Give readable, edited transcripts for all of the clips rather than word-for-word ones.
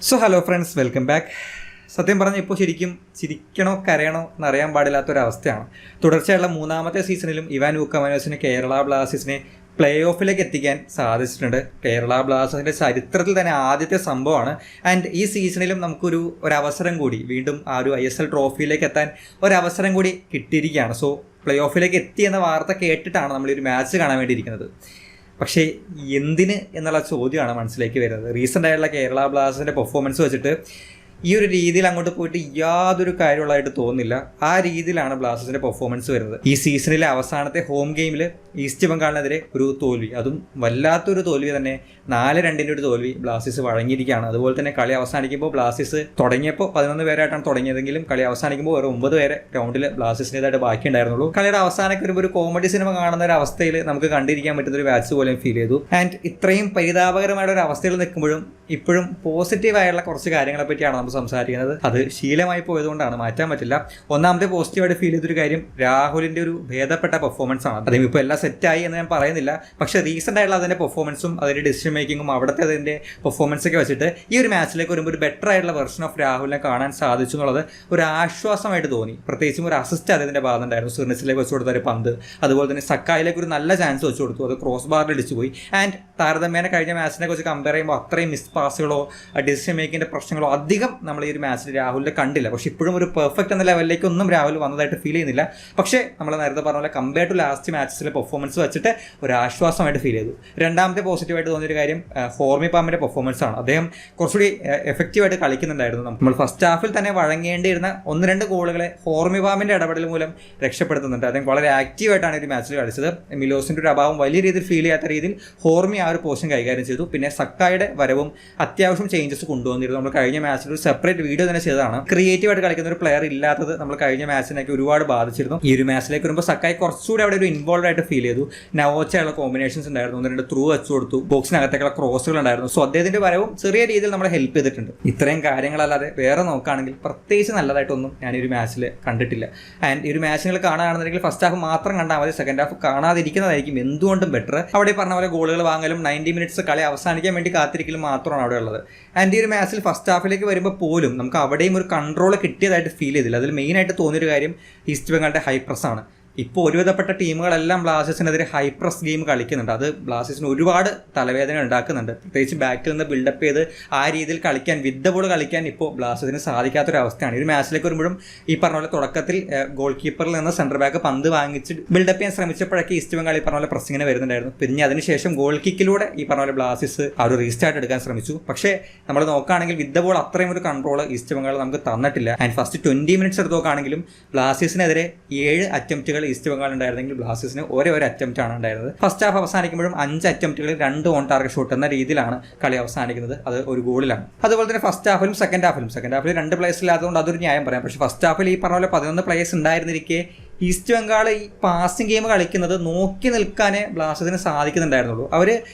So hello friends, welcome back. സത്യം പറഞ്ഞാൽ ഇപ്പോൾ ശരിക്കും ചിരിക്കണോ കരയണോ എന്നറിയാൻ പാടില്ലാത്തൊരവസ്ഥയാണ്. തുടർച്ചയായുള്ള മൂന്നാമത്തെ സീസണിലും ഇവാൻ വുക്കമനോസിന് കേരള ബ്ലാസ്റ്റേഴ്സിനെ പ്ലേ ഓഫിലേക്ക് എത്തിക്കാൻ സാധിച്ചിട്ടുണ്ട്. കേരള ബ്ലാസ്റ്റേഴ്സിൻ്റെ ചരിത്രത്തിൽ തന്നെ ആദ്യത്തെ സംഭവമാണ്. ആൻഡ് ഈ സീസണിലും നമുക്കൊരു ഒരവസരം കൂടി വീണ്ടും ആ ഒരു ISL ട്രോഫിയിലേക്ക് എത്താൻ ഒരവസരം കൂടി കിട്ടിയിരിക്കുകയാണ്. സോ പ്ലേ ഓഫിലേക്ക് എത്തി എന്ന വാർത്ത കേട്ടിട്ടാണ് നമ്മൾ ഈ ഒരു മാച്ച് കാണാൻ വേണ്ടിയിരിക്കുന്നത്. പക്ഷേ എന്തിന് എന്നുള്ള ചോദ്യമാണ് മനസ്സിലേക്ക് വരുന്നത്. റീസെൻ്റ് ആയിട്ടുള്ള കേരള ബ്ലാസ്റ്റേഴ്സിൻ്റെ പെർഫോമൻസ് വെച്ചിട്ട് ഈ ഒരു രീതിയിൽ അങ്ങോട്ട് പോയിട്ട് യാതൊരു കാര്യമുള്ളതായിട്ട് തോന്നുന്നില്ല. ആ രീതിയിലാണ് ബ്ലാസ്റ്റേഴ്സിൻ്റെ പെർഫോമൻസ് വരുന്നത്. ഈ സീസണിലെ അവസാനത്തെ ഹോം ഗെയിമിൽ ഈസ്റ്റ് ബംഗാളിനെതിരെ ഒരു തോൽവി, അതും വല്ലാത്തൊരു തോൽവി തന്നെ. 4-2 ഒരു തോൽവി ബ്ലാസ്റ്റേഴ്സ് വഴങ്ങിയിരിക്കുകയാണ്. അതുപോലെ തന്നെ കളി അവസാനിക്കുമ്പോൾ ബ്ലാസ്റ്റേഴ്സ് തുടങ്ങിയപ്പോൾ 11 പേരായിട്ടാണ് തുടങ്ങിയതെങ്കിലും കളി അവസാനിക്കുമ്പോൾ ഒരു 9 പേരെ ഗ്രൗണ്ടിൽ ബ്ലാസ്റ്റേഴ്സിൻ്റെതായിട്ട് ബാക്കി ഉണ്ടായിരുന്നുള്ളൂ. കളിയുടെ അവസാനമൊക്കെ വരുമ്പോൾ ഒരു കോമഡി സിനിമ കാണുന്ന ഒരു അവസ്ഥയിൽ നമുക്ക് കണ്ടിരിക്കാൻ പറ്റുന്ന ഒരു മാച്ച് പോലെ ഫീൽ ചെയ്തു. ആൻഡ് ഇത്രയും പരിതാപകരമായ ഒരു അവസ്ഥയിൽ നിൽക്കുമ്പോഴും ഇപ്പോഴും പോസിറ്റീവായുള്ള കുറച്ച് കാര്യങ്ങളെ പറ്റിയാണ് നമ്മൾ സംസാരിക്കുന്നത്. അത് ശീലമായി പോയതുകൊണ്ടാണ്, മാറ്റാൻ പറ്റില്ല. ഒന്നാമത്തെ പോസിറ്റീവായിട്ട് ഫീൽ ചെയ്തൊരു കാര്യം രാഹുലിൻ്റെ ഒരു ഭേദപ്പെട്ട പെർഫോമൻസ് ആണ്. അദ്ദേഹം ഇപ്പോൾ എല്ലാം സെറ്റായി എന്ന് ഞാൻ പറയുന്നില്ല, പക്ഷേ റീസെൻ്റ് ആയിട്ടുള്ള അതിൻ്റെ പെർഫോമൻസും അതിൻ്റെ ഡിസിഷൻ മേക്കിങ്ങും അവിടുത്തെ അതിൻ്റെ പെർഫോമൻസൊക്കെ വെച്ചിട്ട് ഈ ഒരു മാച്ചിലേക്ക് വരുമ്പോൾ ഒരു ബെറ്റർ ആയിട്ടുള്ള വെർഷൻ ഓഫ് രാഹുലിനെ കാണാൻ സാധിച്ചു എന്നുള്ളത് ഒരു ആശ്വാസമായിട്ട് തോന്നി. പ്രത്യേകിച്ചും ഒരു അസിസ്റ്റ് അദ്ദേഹത്തിൻ്റെ ഭാഗം ഉണ്ടായിരുന്നു. സിർണിസിലേക്ക് വെച്ച് കൊടുത്ത ഒരു പന്ത്, അതുപോലെ തന്നെ സക്കായിലേക്ക് ഒരു നല്ല ചാൻസ് വെച്ച് കൊടുത്തു, അത് ക്രോസ് ബാറിൽ അടിച്ചു പോയി. ആൻഡ് താരതമ്യേന കഴിഞ്ഞ മാച്ചിനെ കുറിച്ച് കമ്പയർ ചെയ്യുമ്പോൾ അത്രയും മിസ് പാസുകളോ ഡിസിഷൻ മേക്കിങ്ങിൻ്റെ പ്രശ്നങ്ങളോ അധികം നമ്മൾ ഈ ഒരു മാച്ചിൽ രാഹുലിനെ കണ്ടില്ല. പക്ഷേ ഇപ്പോഴും ഒരു പെർഫെക്റ്റ് എന്ന ലെവലിലേക്കൊന്നും രാഹുൽ വന്നതായിട്ട് ഫീൽ ചെയ്യുന്നില്ല. പക്ഷേ നമ്മൾ നേരത്തെ പറഞ്ഞ പോലെ കമ്പയർ ടു ലാസ്റ്റ് മാച്ചസിലെ പെർഫോമൻസ് വെച്ചിട്ട് ഒരു ആശ്വാസമായിട്ട് ഫീൽ ചെയ്തു. രണ്ടാമത്തെ പോസിറ്റീവായിട്ട് തോന്നിയൊരു കാര്യം ഹോർമി പാമിൻ്റെ പെർഫോമൻസ് ആണ്. അദ്ദേഹം കുറച്ചുകൂടി എഫക്റ്റീവായിട്ട് കളിക്കുന്നുണ്ടായിരുന്നു. നമ്മൾ ഫസ്റ്റ് ഹാഫിൽ തന്നെ വഴങ്ങേണ്ടിയിരുന്ന 1-2 ഗോളുകളെ ഹോർമി പാമിൻ്റെ ഇടപെടൽ മൂലം രക്ഷപ്പെടുത്തുന്നുണ്ട്. അദ്ദേഹം വളരെ ആക്റ്റീവായിട്ടാണ് ഈ മാച്ചിൽ കളിച്ചത്. മിലോസിൻ്റെ ഒരു അഭാവം വലിയ രീതിയിൽ ഫീൽ ചെയ്യാത്ത രീതിയിൽ ഹോർമി ആ ഒരു പോർഷൻ കൈകാര്യം ചെയ്തു. പിന്നെ സക്കായുടെ വരവും അത്യാവശ്യം ചേഞ്ചസ് കൊണ്ടുവന്നിരുന്നു. നമ്മൾ കഴിഞ്ഞ മാച്ചിൽ ഒരു സെപ്പറേറ്റ് വീഡിയോ തന്നെ ചെയ്തതാണ്. ക്രിയേറ്റീവായിട്ട് കളിക്കുന്ന ഒരു പ്ലെയർ ഇല്ലാത്തത് നമ്മൾ കഴിഞ്ഞ മാച്ചിനൊക്കെ ഒരുപാട് ബാധിച്ചിരുന്നു. ഈ ഒരു മാച്ചിലേക്ക് വരുമ്പോൾ സക്കായി കുറച്ചുകൂടി അവിടെ ഒരു ഇൻവോൾവ് ആയിട്ട് ഫീൽ ചെയ്തു. നവോച്ചയുള്ള കോമ്പിനേഷൻസ് ഉണ്ടായിരുന്നു, 1-2 ത്രൂ വെച്ച് കൊടുത്തു, ബോക്സിനകത്തേക്കുള്ള ക്രോസുകൾ ഉണ്ടായിരുന്നു. സോ അദ്ദേഹത്തിന്റെ വരവും ചെറിയ രീതിയിൽ നമ്മളെ ഹെൽപ്പ് ചെയ്തിട്ടുണ്ട്. ഇത്രയും കാര്യങ്ങളല്ലാതെ വേറെ നോക്കുകയാണെങ്കിൽ പ്രത്യേകിച്ച് നല്ലതായിട്ടൊന്നും ഞാൻ ഈ ഒരു മാച്ചിൽ കണ്ടിട്ടില്ല. ആൻഡ് ഈ ഒരു മാച്ചുകൾ കാണുകയാണെന്നുണ്ടെങ്കിൽ ഫസ്റ്റ് ഹാഫ് മാത്രം കണ്ടാൽ മതി, സെക്കൻഡ് ഹാഫ് കാണാതിരിക്കുന്നതായിരിക്കും എന്തുകൊണ്ടും ബെറ്റർ. അവിടെ പറഞ്ഞ പോലെ ഗോളുകൾ വാങ്ങലും 90 മിനിറ്റ്സ് കളി അവസാനിക്കാൻ വേണ്ടി കാത്തിരിക്കലും മാത്രമാണ് അവിടെ ഉള്ളത്. ആൻഡ് ഈ ഒരു മാച്ചിൽ ഫസ്റ്റ് ഹാഫിലേക്ക് വരുമ്പോൾ പോലും നമുക്ക് അവിടെയും ഒരു കൺട്രോൾ കിട്ടിയതായിട്ട് ഫീൽ ചെയ്തില്ല. അതിൽ മെയിനായിട്ട് തോന്നിയൊരു കാര്യം ഈസ്റ്റ് ബംഗാളിൻ്റെ ഹൈ പ്രസ് ആണ്. ഇപ്പോൾ ഒരുവിധപ്പെട്ട ടീമുകളെല്ലാം ബ്ലാസ്റ്റേഴ്സിനെതിരെ ഹൈ പ്രസ് ഗെയിം കളിക്കുന്നുണ്ട്. അത് ബ്ലാസ്റ്റേഴ്സിന് ഒരുപാട് തലവേദന ഉണ്ടാക്കുന്നുണ്ട്. പ്രത്യേകിച്ച് ബാക്കിൽ നിന്ന് ബിൽഡപ്പ് ചെയ്ത് ആ രീതിയിൽ കളിക്കാൻ, വിത്ത് ദ ബോൾ കളിക്കാൻ ഇപ്പോൾ ബ്ലാസ്റ്റേഴ്സിന് സാധിക്കാത്തൊരവസ്ഥയാണ്. ഈ ഒരു മാച്ചിലേക്ക് വരുമ്പോഴും ഈ പറഞ്ഞ പോലെ തുടക്കത്തിൽ ഗോൾ കീപ്പറിൽ നിന്ന് സെൻറ്റർ ബാക്ക് പന്ത് വാങ്ങിച്ച് ബിൽഡപ്പ് ചെയ്യാൻ ശ്രമിച്ചപ്പോഴൊക്കെ ഈസ്റ്റ് ബംഗാൾ ഈ പറഞ്ഞ പോലെ പ്രസ്സിങ്ങിന് വരുന്നുണ്ടായിരുന്നു. പിന്നെ അതിനുശേഷം ഗോൾ കിക്കിലൂടെ ഈ പറഞ്ഞ പോലെ ബ്ലാസ്റ്റേഴ്സ് ആ ഒരു റീസ്റ്റാർട്ട് എടുക്കാൻ ശ്രമിച്ചു. പക്ഷേ നമ്മൾ നോക്കുകയാണെങ്കിൽ വിത്ത് ദ ബോൾ അത്രയും ഒരു കൺട്രോൾ ഈസ്റ്റ് ബംഗാൾ നമുക്ക് തന്നിട്ടില്ല. ആൻഡ് ഫസ്റ്റ് 20 മിനിറ്റ്സ് എടുത്ത് നോക്കുകയാണെങ്കിലും ബ്ലാസ്റ്റേഴ്സിനെതിരെ 7 അറ്റംപ്റ്റുകൾ ഈസ്റ്റ് ബംഗാൾ ഉണ്ടായിരുന്നെങ്കിൽ ബ്ലാസ്റ്റേഴ്സിന് ഒരേ ഒരു അറ്റംപ്റ്റ് ആണ് ഉണ്ടായിരുന്നത്. ഫസ്റ്റ് ഹാഫ് അവസാനിക്കുമ്പോഴും 5 അറ്റംപ്റ്റുകളിൽ 2 ഓൺ ടാർഗറ്റ് ഷോട്ട് എന്ന രീതിയിലാണ് കളി അവസാനിക്കുന്നത്. അത് ഒരു ഗോളിലാണ്. അതുപോലെ തന്നെ ഫസ്റ്റ് ഹാഫിലും സെക്കൻഡ് ഹാഫിൽ 2 പ്ലേയേഴ്സ് ഇല്ലാത്തതുകൊണ്ട് അതൊരു ന്യായം പറയാം. പക്ഷേ ഫസ്റ്റ് ഹാഫിൽ ഈ പറഞ്ഞ പോലെ 11 പ്ലേയേഴ്സ് ഉണ്ടായിരുന്നിരിക്കെ ഈസ്റ്റ് ബംഗാൾ ഈ പാസിംഗ് ഗെയിം കളിക്കുന്നത് നോക്കി നിൽക്കാനേ ബ്ലാസ്റ്റേഴ്സിന് സാധിക്കുന്നുണ്ടായിരുന്നുള്ളൂ. അവർ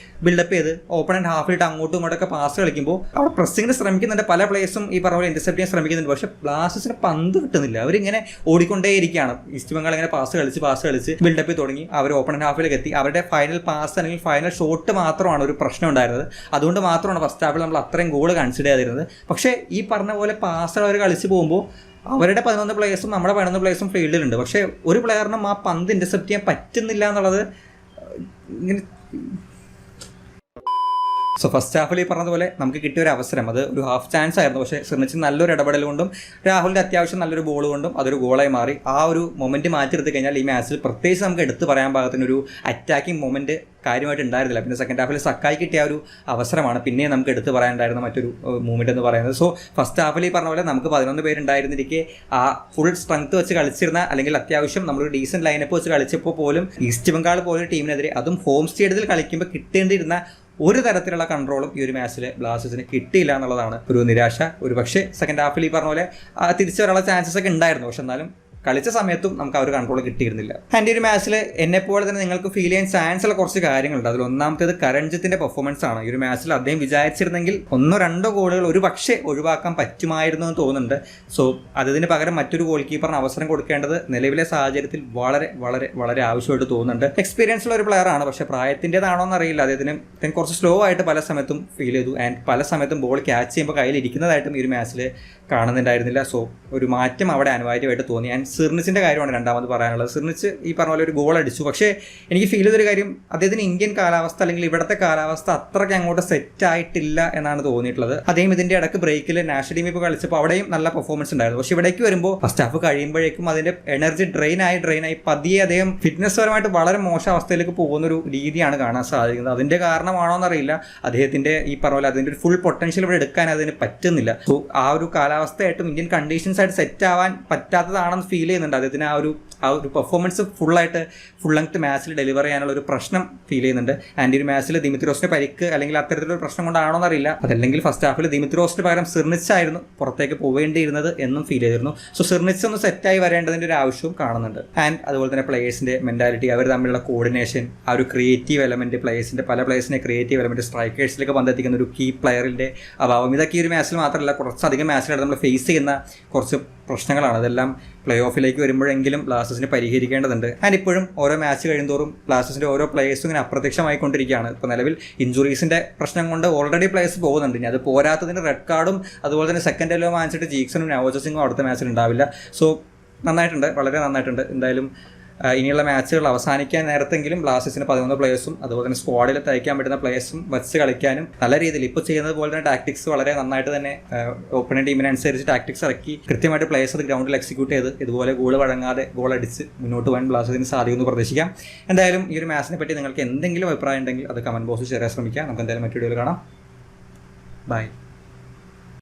ബിൽഡപ്പ് ചെയ്ത് ഓപ്പണന്റ് ഹാഫിലിട്ട് അങ്ങോട്ടും ഇങ്ങോട്ടൊക്കെ പാസ് കളിക്കുമ്പോൾ അവിടെ പ്രസ്സിങ്ങിന് ശ്രമിക്കുന്നുണ്ട്. പല പ്ലേയേഴ്സും ഈ പറഞ്ഞ പോലെ ഇന്റർസെപ്റ്റ് ചെയ്യാൻ ശ്രമിക്കുന്നുണ്ട്. പക്ഷേ ബ്ലാസ്റ്റേഴ്സിന് പന്ത് കിട്ടുന്നില്ല. അവരിങ്ങനെ ഓടിക്കൊണ്ടേയിരിക്കുകയാണ്. ഈസ്റ്റ് ബംഗാൾ ഇങ്ങനെ പാസ് കളിച്ച് ബിൽഡപ്പ് തുടങ്ങി. അവർ ഓപ്പണന്റ് ഹാഫിലേക്ക് എത്തി. അവരുടെ ഫൈനൽ പാസ് അല്ലെങ്കിൽ ഫൈനൽ ഷോട്ട് മാത്രമാണ് ഒരു പ്രശ്നം ഉണ്ടായിരുന്നത്. അതുകൊണ്ട് മാത്രമാണ് ഫസ്റ്റ് ഹാഫിൽ നമ്മൾ അത്രയും ഗോൾ കൺസിഡർ ചെയ്തിരുന്നത്. പക്ഷേ ഈ പറഞ്ഞ പോലെ പാസുകൾ അവർ കളിച്ച് പോകുമ്പോൾ അവരുടെ 11 പ്ലേയേഴ്സും നമ്മുടെ 11 പ്ലേയേഴ്സും ഫീൽഡിലുണ്ട്. പക്ഷേ ഒരു പ്ലെയറിനും ആ പന്ത് ഇന്റർസെപ്റ്റ് ചെയ്യാൻ പറ്റുന്നില്ല എന്നുള്ളത് ഇങ്ങനെ. സോ ഫസ്റ്റ് ഹാഫിൽ ഈ പറഞ്ഞതുപോലെ നമുക്ക് കിട്ടിയ ഒരു അവസരം, അത് ഒരു ഹാഫ് ചാൻസ് ആയിരുന്നു. പക്ഷേ ശ്രമിച്ച് നല്ലൊരു ഇടപെടൽ കൊണ്ടും രാഹുലിൻ്റെ അത്യാവശ്യം നല്ലൊരു ബോൾ കൊണ്ടും അതൊരു ഗോളായി മാറി. ആ ഒരു മൊമെൻറ്റ് മാറ്റിയെടുത്ത് കഴിഞ്ഞാൽ ഈ മാച്ചിൽ പ്രത്യേകിച്ച് നമുക്ക് എടുത്ത് പറയാൻ പാകത്തിനൊരു അറ്റാക്കിംഗ് മൊമെൻറ്റ് കാര്യമായിട്ട് ഉണ്ടായിരുന്നില്ല. പിന്നെ സെക്കൻഡ് ഹാഫിൽ സക്കായി കിട്ടിയ ഒരു അവസരമാണ് പിന്നെ നമുക്ക് എടുത്ത് പറയാനുണ്ടായിരുന്ന മറ്റൊരു മൂവ്മെൻറ്റ് എന്ന് പറയുന്നത്. സോ ഫസ്റ്റ് ഹാഫിൽ ഈ പറഞ്ഞ പോലെ നമുക്ക് 11 പേരുണ്ടായിരുന്നിരിക്കെ ആ ഫുൾ സ്ട്രെങ്ത് വെച്ച് കളിച്ചിരുന്ന, അല്ലെങ്കിൽ അത്യാവശ്യം നമ്മളൊരു ഡീസൻറ്റ് ലൈനപ്പ് വെച്ച് കളിച്ചപ്പോൾ പോലും ഈസ്റ്റ് ബംഗാൾ പോലൊരു ടീമിനെതിരെ, അതും ഹോം സ്റ്റേഡിയത്തിൽ കളിക്കുമ്പോൾ കിട്ടേണ്ടിയിരുന്ന ഒരു തരത്തിലുള്ള കൺട്രോളും ഈ ഒരു മാച്ചിൽ ബ്ലാസ്റ്റേഴ്സിന് കിട്ടിയില്ല എന്നുള്ളതാണ് ഒരു നിരാശ. ഒരു പക്ഷേ സെക്കൻഡ് ഹാഫിൽ ഈ പറഞ്ഞ പോലെ തിരിച്ചു വരാനുള്ള ചാൻസസ് ഒക്കെ ഉണ്ടായിരുന്നു. പക്ഷെ എന്നാലും കളിച്ച സമയത്തും നമുക്ക് ആ ഒരു കൺട്രോൾ കിട്ടിയിരുന്നില്ല. ആൻഡ് ഈ ഒരു മാച്ചിൽ എന്നെപ്പോലെ തന്നെ നിങ്ങൾക്ക് ഫീൽ ചെയ്യാൻ ചാൻസ് ഉള്ള കുറച്ച് കാര്യങ്ങളുണ്ട്. അതിൽ ഒന്നാമത്തേത് കരൺജിത്തിന്റെ പെർഫോമൻസ് ആണ്. ഈ ഒരു മാച്ചിൽ അദ്ദേഹം വിചാരിച്ചിരുന്നെങ്കിൽ 1-2 ഗോളുകൾ ഒരു പക്ഷേ ഒഴിവാക്കാൻ പറ്റുമായിരുന്നു എന്ന് തോന്നുന്നുണ്ട്. സോ അതിന് പകരം മറ്റൊരു ഗോൾ കീപ്പറിന് അവസരം കൊടുക്കേണ്ടത് നിലവിലെ സാഹചര്യത്തിൽ വളരെ വളരെ വളരെ ആവശ്യമായിട്ട് തോന്നുന്നുണ്ട്. എക്സ്പീരിയൻസ് ഉള്ള ഒരു പ്ലെയർ ആണ്, പക്ഷേ പ്രായത്തിൻ്റെതാണോ എന്നറിയില്ല, അദ്ദേഹത്തിന് കുറച്ച് സ്ലോ ആയിട്ട് പല സമയത്തും ഫീൽ ചെയ്തു. ആൻഡ് പല സമയത്തും ബോൾ ക്യാച്ച് ചെയ്യുമ്പോൾ കയ്യിലിരിക്കുന്നതായിട്ടും ഈ ഒരു മാച്ചിൽ കാണുന്നുണ്ടായിരുന്നില്ല. സോ ഒരു മാറ്റം അവിടെ അനിവാര്യമായിട്ട് തോന്നി. ആൻഡ് സിർണിച്ചിൻ്റെ കാര്യമാണ് രണ്ടാമത് പറയാനുള്ളത്. സിർണിച്ച് ഈ പറഞ്ഞ പോലെ ഒരു ഗോൾ അടിച്ചു, പക്ഷേ എനിക്ക് ഫീൽ ചെയ്തൊരു കാര്യം അദ്ദേഹത്തിന് ഇന്ത്യൻ കാലാവസ്ഥ അല്ലെങ്കിൽ ഇവിടുത്തെ കാലാവസ്ഥ അത്രയ്ക്ക് അങ്ങോട്ട് സെറ്റ് ആയിട്ടില്ല എന്നാണ് തോന്നിയിട്ടുള്ളത്. അദ്ദേഹം ഇതിൻ്റെ ഇടയ്ക്ക് ബ്രേക്കിൽ നാഷണൽ ടീമിൽ ഇപ്പോൾ കളിച്ചപ്പോൾ അവിടെയും നല്ല പെർഫോമൻസ് ഉണ്ടായിരുന്നു. പക്ഷേ ഇവിടേക്ക് വരുമ്പോൾ ഫസ്റ്റ് ഹാഫ് കഴിയുമ്പോഴേക്കും അതിൻ്റെ എനർജി ഡ്രെയിൻ ആയി പതിയെ അദ്ദേഹം ഫിറ്റ്നസ് പരമായിട്ട് വളരെ മോശം അവസ്ഥയിലേക്ക് പോകുന്നൊരു രീതിയാണ് കാണാൻ സാധിക്കുന്നത്. അതിൻ്റെ കാരണമാണോ എന്നറിയില്ല, അദ്ദേഹത്തിൻ്റെ ഈ പറഞ്ഞ പോലെ അതിൻ്റെ ഒരു ഫുൾ പൊട്ടൻഷ്യൽ ഇവിടെ എടുക്കാൻ അതിന് പറ്റുന്നില്ല. സോ ആ ഒരു കാലാവസ്ഥയായിട്ടും ഇന്ത്യൻ കണ്ടീഷൻസ് ആയിട്ട് സെറ്റ് ആവാൻ പറ്റാത്തതാണെന്ന് ഫീൽ ചെയ്യുന്നുണ്ട്. അദ്ദേഹത്തിന് ആ ഒരു പെർഫോമൻസ് ഫുൾ ലെങ്ത് മാച്ചിൽ ഡെലിവർ ചെയ്യാനുള്ള ഒരു പ്രശ്നം ഫീൽ ചെയ്യുന്നുണ്ട്. ആൻഡ് ഒരു മാച്ചിൽ ദിമിത്രോസിന് പരിക്ക് അല്ലെങ്കിൽ അത്തരത്തിലൊരു പ്രശ്നം കൊണ്ടാണോ എന്നറിയില്ല, അതല്ലെങ്കിൽ ഫസ്റ്റ് ഹാഫിൽ ദിമിത്രോസിന് പകരം സിർണിച്ചായിരുന്നു പുറത്തേക്ക് പോവേണ്ടിയിരുന്നത് എന്നും ഫീൽ ചെയ്തിരുന്നു. സോ സിർണിച്ച് ഒന്ന് സെറ്റായി വരേണ്ടതിൻ്റെ ഒരു ആവശ്യവും കാണുന്നുണ്ട്. ആൻഡ് അതുപോലെ തന്നെ പ്ലേയേഴ്സിൻ്റെ മെൻറ്റാലിറ്റി, അവർ തമ്മിലുള്ള കോർഡിനേഷൻ, ആ ഒരു ക്രിയേറ്റീവ് എലമെൻറ്റ്, പല പ്ലേയേഴ്സിൻ്റെ ക്രിയേറ്റീവ് എലമെൻറ്റ്, സ്ട്രൈക്കേഴ്സിലേക്ക് ബന്ധെത്തിക്കുന്ന ഒരു കീ പ്ലെയറിൻ്റെ അഭാവം, ഇതൊക്കെ ഈ ഒരു മാച്ചിൽ മാത്രമല്ല കുറച്ചധികം മാച്ചിലായിട്ട് നമ്മൾ ഫേസ് ചെയ്യുന്ന കുറച്ച് പ്രശ്നങ്ങളാണ്. അതെല്ലാം പ്ലേ ഓഫിലേക്ക് വരുമ്പോഴെങ്കിലും ബ്ലാസ്റ്റേഴ്സിന് പരിഹരിക്കേണ്ടതുണ്ട്. ആൻഡ് ഇപ്പോഴും ഓരോ മാച്ച് കഴിയുന്തോറും ബ്ലാസ്റ്റേഴ്സിൻ്റെ ഓരോ പ്ലേയേഴ്സും ഇങ്ങനെ അപ്രത്യക്ഷമായിക്കൊണ്ടിരിക്കുകയാണ്. ഇപ്പോൾ നിലവിൽ ഇഞ്ചുറീസിൻ്റെ പ്രശ്നം കൊണ്ട് ഓൾറെഡി പ്ലേയേഴ്സ് പോകുന്നുണ്ട്. ഇനി അത് പോരാത്തതിന് റെഡ് കാർഡും അതുപോലെ തന്നെ സെക്കൻഡ് എല്ലോ വാങ്ങിച്ചിട്ട് ജീക്സണും നവോജ സിംഗും അടുത്ത മാച്ചിൽ ഉണ്ടാവില്ല. സോ നന്നായിട്ടുണ്ട്, വളരെ നന്നായിട്ടുണ്ട്. എന്തായാലും ഇനിയുള്ള മാച്ചുകൾ അവസാനിക്കാൻ നേരത്തെങ്കിലും ബ്ലാസ്റ്റേഴ്സിന് 11 പ്ലേയേഴ്സും അതുപോലെ തന്നെ സ്ക്വാഡിൽ തയ്ക്കാൻ പറ്റുന്ന പ്ലേയേഴ്സും വെച്ച് കളിക്കാനും നല്ല രീതിയിൽ ഇപ്പോൾ ചെയ്യുന്നത് പോലെ തന്നെ ടാക്ടിക്സ് വളരെ നന്നായിട്ട് തന്നെ ഓപ്പണിംഗ് ടീമിനനുസരിച്ച് ടാക്ടിക്സ് ഇറക്കി കൃത്യമായിട്ട് പ്ലേയേഴ്സ് അത് ഗ്രൗണ്ടിൽ എക്സിക്യൂട്ട് ചെയ്ത് ഇതുപോലെ ഗോൾ വഴങ്ങാതെ ഗോൾ അടിച്ച് മുന്നോട്ട് പോകാൻ ബ്ലാസ്റ്റേഴ്സിന് സാധിക്കുമെന്ന് പ്രതീക്ഷിക്കാം. എന്തായാലും ഈ ഒരു മാച്ചിനെ പറ്റി നിങ്ങൾക്ക് എന്തെങ്കിലും അഭിപ്രായം ഉണ്ടെങ്കിൽ അത് കമൻറ്റ് ബോക്സിൽ ഷെയർ ചെയ്യാൻ ശ്രമിക്കാം. നമുക്ക് എന്തായാലും മറ്റു വീഡിയോയിൽ കാണാം. ബൈ.